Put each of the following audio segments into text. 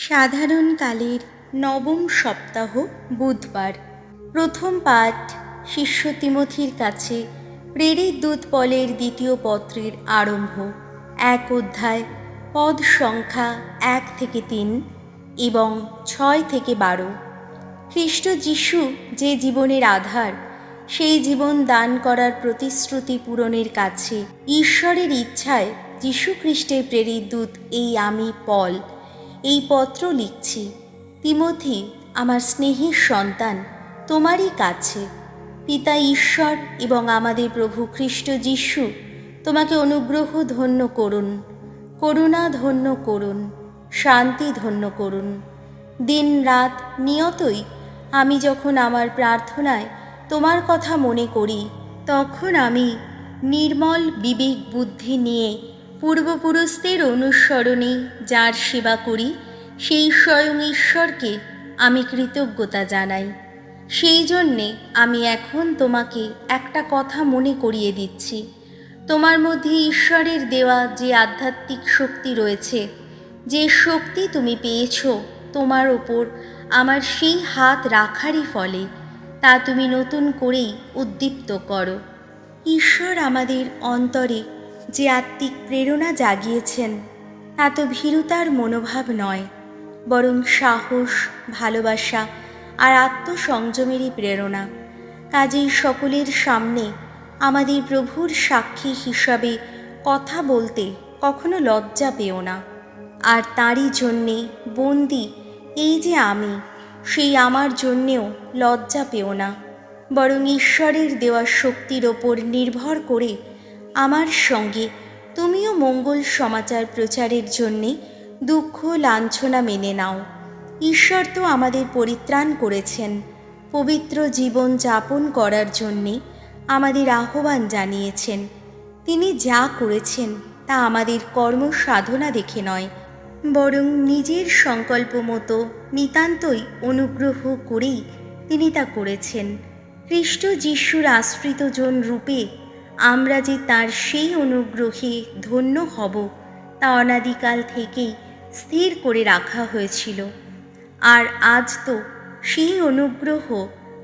সাধারণকালের নবম সপ্তাহ বুধবার। প্রথম পাঠ শিষ্য তিমথির কাছে প্রেরিত দূত পলের দ্বিতীয় পত্রের আরম্ভ। 1 অধ্যায়, পদ সংখ্যা 1 থেকে 3 এবং 6 থেকে 12। খ্রিস্ট যিশু যে জীবনের আধার, সেই জীবন দান করার প্রতিশ্রুতি পূরণের কাছে ঈশ্বরের ইচ্ছায় যিশু খ্রিস্টের প্রেরিত দূত এই আমি পল এই পত্র লিখছি। তিমথি, আমার স্নেহের সন্তান, তোমারই কাছে পিতা ঈশ্বর এবং আমাদের প্রভু খ্রিস্ট যিশু তোমাকে অনুগ্রহ ধন্য করুন, করুণা ধন্য করুন, শান্তি ধন্য করুন। দিন রাত নিয়তই আমি যখন আমার প্রার্থনায় তোমার কথা মনে করি, তখন আমি নির্মল বিবেক বুদ্ধি নিয়ে পূর্বপুরুষদের অনুসরণে যার সেবা করি, সেই স্বয়ং ঈশ্বরকে আমি কৃতজ্ঞতা জানাই। সেই জন্যে আমি এখন তোমাকে একটা কথা মনে করিয়ে দিচ্ছি। তোমার মধ্যে ঈশ্বরের দেওয়া যে আধ্যাত্মিক শক্তি রয়েছে, যে শক্তি তুমি পেয়েছ, তোমার ওপর আমার সেই হাত রাখারই ফলে তা তুমি নতুন করেই উদ্দীপ্ত করো। ঈশ্বর আমাদের অন্তরে যে আত্মিক প্রেরণা জাগিয়েছেন, তা তো ভীরুতার মনোভাব নয়, বরং সাহস, ভালোবাসা আর আত্মসংযমেরই প্রেরণা। কাজেই সকলের সামনে আমাদের প্রভুর সাক্ষী হিসাবে কথা বলতে কখনো লজ্জা পেও না। আর তারই জন্যে বন্দি এই যে আমি, সেই আমার জন্যেও লজ্জা পেও না, বরং ঈশ্বরের দেওয়া শক্তির ওপর নির্ভর করে আমার সঙ্গে তুমিও মঙ্গল সমাচার প্রচারের জন্যে দুঃখ লাঞ্ছনা মেনে নাও। ঈশ্বর তো আমাদের পরিত্রাণ করেছেন, পবিত্র জীবন যাপন করার জন্যে আমাদের আহ্বান জানিয়েছেন। তিনি যা করেছেন তা আমাদের কর্ম সাধনা দেখে নয়, বরং নিজের সংকল্প মতো নিতান্তই অনুগ্রহ করেই তিনি তা করেছেন। খ্রিস্ট যিশুর আশ্রিত জন রূপে আমরা যে তার সেই অনুগ্রহে ধন্য হব, তা অনাদিকাল থেকেই স্থির করে রাখা হয়েছিল। আর আজ তো সেই অনুগ্রহ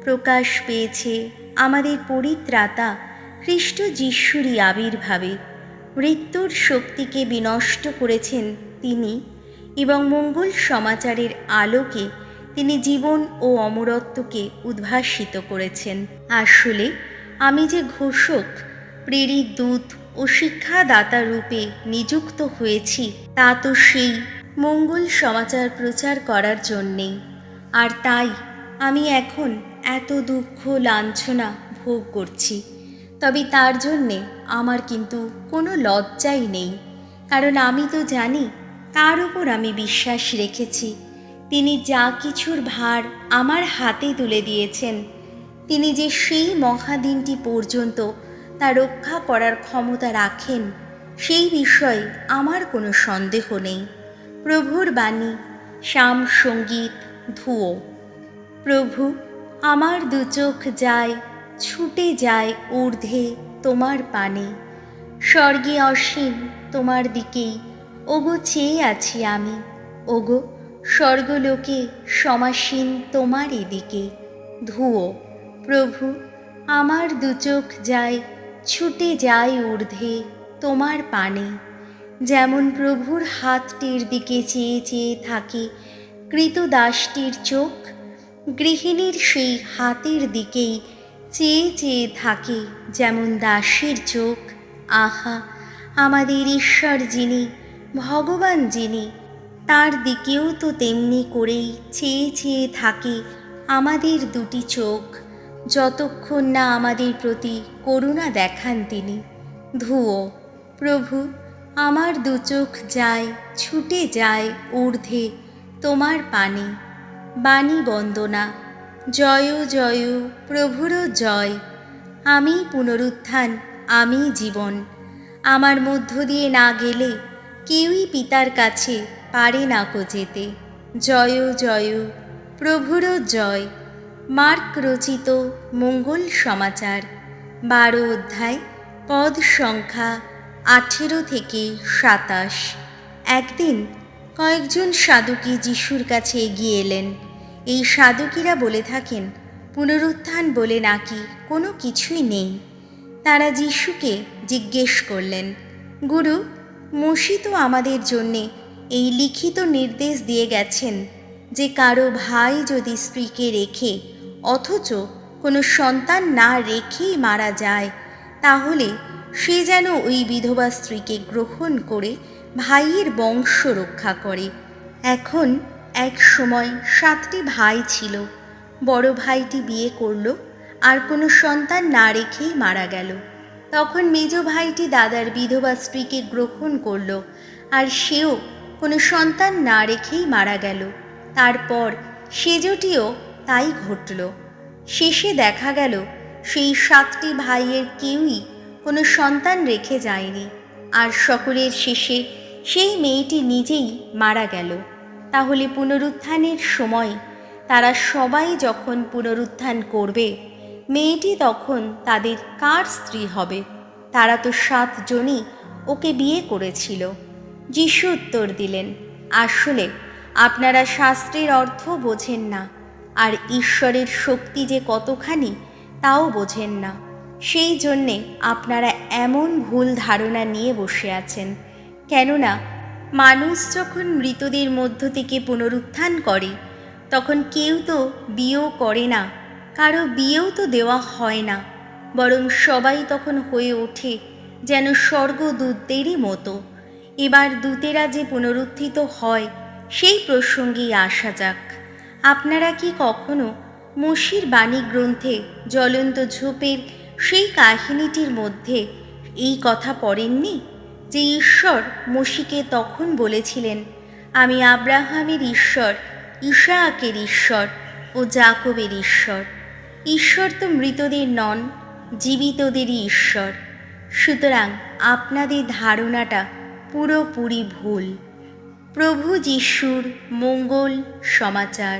প্রকাশ পেয়েছে আমাদের পরিত্রাতা খ্রিস্ট যিশুরই আবির্ভাবে। মৃত্যুর শক্তিকে বিনষ্ট করেছেন তিনি, এবং মঙ্গল সমাচারের আলোকে তিনি জীবন ও অমরত্বকে উদ্ভাসিত করেছেন। আসলে আমি যে ঘোষক, প্রেরিত দূত ও শিক্ষাদাতা রূপে নিযুক্ত হয়েছি, তা তো সেই মঙ্গল সমাচার প্রচার করার জন্যেই। আর তাই আমি এখন এত দুঃখ লাঞ্ছনা ভোগ করছি। তবে তার জন্যে আমার কিন্তু কোনো লজ্জাই নেই, কারণ আমি তো জানি তার উপর আমি বিশ্বাস রেখেছি। তিনি যা কিছুর ভার আমার হাতে তুলে দিয়েছেন, তিনি যে সেই মহাদিনটি পর্যন্ত তা রক্ষা করার ক্ষমতা রাখেন, সেই বিষয়ে আমার কোনো সন্দেহ নেই। প্রভুর বাণী, শাম সঙ্গীত, ধুয়ো। প্রভু, আমার দু চোখ যায়, ছুটে যায় ঊর্ধ্বে তোমার পানে। স্বর্গে অসীম তোমার দিকেই ওগো চেয়ে আছি আমি, ওগো স্বর্গলোকে সমাসীন তোমার এদিকে। ধুয়ো। প্রভু, আমার দু চোখ যায়, ছুটে যায় ঊর্ধ্বে তোমার পানে। যেমন প্রভুর হাতটির দিকে চেয়ে চেয়ে থাকে কৃতদাসটির চোখ, গৃহিণীর সেই হাতের দিকেই চেয়ে চেয়ে থাকে যেমন দাসীর চোখ। আহা, আমাদের ঈশ্বর যিনি, ভগবান যিনি, তার দিকেও তো তেমনি করেই চেয়ে চেয়ে থাকে আমাদের দুটি চোখ, যতক্ষণ না আমাদের প্রতি করুণা দেখান তিনি। ধুয়ো। প্রভু, আমার দু চোখ যায়, ছুটে যায় ঊর্ধ্বে তোমার পানে। বাণী বন্দনা। জয় জয় প্রভুর জয়। আমি পুনরুত্থান, আমি জীবন। আমার মধ্য দিয়ে না গেলে কেউই পিতার কাছে পারে না কো যেতে। জয় জয় প্রভুর জয়। মার্ক রচিত মঙ্গল সমাচার, 12 অধ্যায়, পদ সংখ্যা 18 থেকে 27। একদিন কয়েকজন সাধুকী যিশুর কাছে এগিয়ে এলেন। এই সাধুকীরা বলে থাকেন পুনরুত্থান বলে নাকি কোনো কিছুই নেই। তারা যিশুকে জিজ্ঞেস করলেন, গুরু, মসি তো আমাদের জন্যে এই লিখিত নির্দেশ দিয়ে গেছেন যে কারো ভাই যদি স্ত্রীকে রেখে অথচ কোনো সন্তান না রেখেই মারা যায়, তাহলে সে যেন ওই বিধবা স্ত্রীকে গ্রহণ করে ভাইয়ের বংশ রক্ষা করে। এখন এক সময় 7টি ভাই ছিল। বড় ভাইটি বিয়ে করল আর কোনো সন্তান না রেখেই মারা গেল। তখন মেজ ভাইটি দাদার বিধবা স্ত্রীকে গ্রহণ করল আর সেও কোনো সন্তান না রেখেই মারা গেল। তারপর সেজটিও তাই ঘটল। শেষে দেখা গেল সেই 7টি ভাইয়ের কেউই কোনো সন্তান রেখে যায়নি, আর সকলের শেষে সেই মেয়েটি নিজেই মারা গেল। তাহলে পুনরুত্থানের সময় তারা সবাই যখন পুনরুত্থান করবে, মেয়েটি তখন তাদের কার স্ত্রী হবে? তারা তো 7 জনই ওকে বিয়ে করেছিল। যিশু উত্তর দিলেন, আসলে আপনারা শাস্ত্রের অর্থ বোঝেন না, আর ঈশ্বরের শক্তি যে কতখানি তাও বোঝেন না। সেই জন্যে আপনারা এমন ভুল ধারণা নিয়ে বসে আছেন। কেননা মানুষ যখন মৃতদের মধ্য থেকে পুনরুত্থান করে, তখন কেউ তো বিয়েও করে না, কারো বিয়েও তো দেওয়া হয় না, বরং সবাই তখন হয়ে ওঠে যেন স্বর্গদূতদেরই মতো। এবার দূতেরা যে পুনরুত্থিত হয় সেই প্রসঙ্গেই আসা যাক। আপনারা কি কখনো মসির বাণী গ্রন্থে জ্বলন্ত ঝোপের সেই কাহিনীটির মধ্যে এই কথা পড়েননি যে ঈশ্বর মসিকে তখন বলেছিলেন, আমি আব্রাহামের ঈশ্বর, ইসাহাকের ঈশ্বর ও যাকবের ঈশ্বর। ঈশ্বর তো মৃতদের নন, জীবিতদেরই ঈশ্বর। সুতরাং আপনাদের ধারণাটা পুরোপুরি ভুল। প্রভু যিশুর মঙ্গল সমাচার।